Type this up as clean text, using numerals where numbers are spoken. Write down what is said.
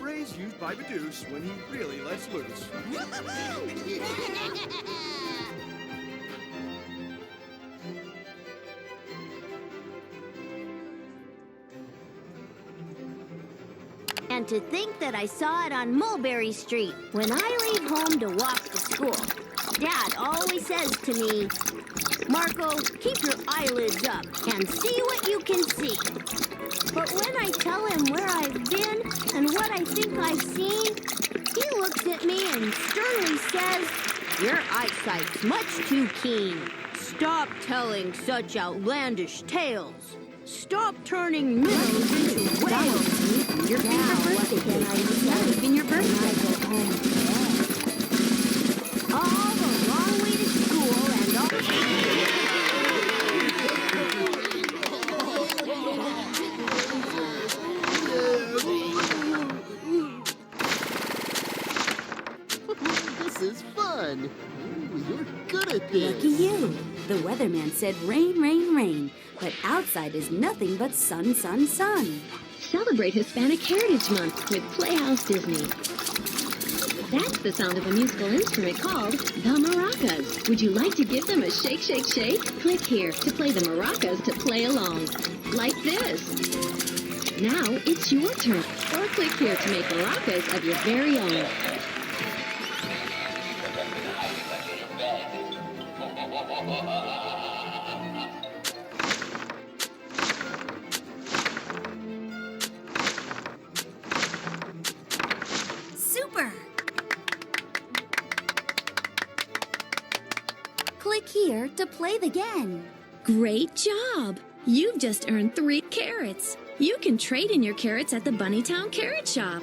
phrase used by Badoosh when he really lets loose. And to think that I saw it on Mulberry Street when I leave home to walk to school. Dad always says to me, Marco, keep your eyelids up and see what you can see. But when I tell him where I've been and what I think I've seen, he looks at me and sternly says, your eyesight's much too keen. Stop telling such outlandish tales. Stop turning minnows into whales. Your favorite birthday cake. Even your birthday. All the long way to school and all... This is fun. Ooh, you're good at this. Lucky you. The weatherman said rain, rain, rain. But outside is nothing but sun, sun, sun. Celebrate Hispanic Heritage Month with Playhouse Disney. That's the sound of a musical instrument called the maracas. Would you like to give them a shake, shake, shake? Click here to play the maracas to play along. Like this. Now it's your turn. Or click here to make maracas of your very own. Super! Click here to play the game. Great job! You've just earned 3 carrots. You can trade in your carrots at the Bunnytown Carrot Shop.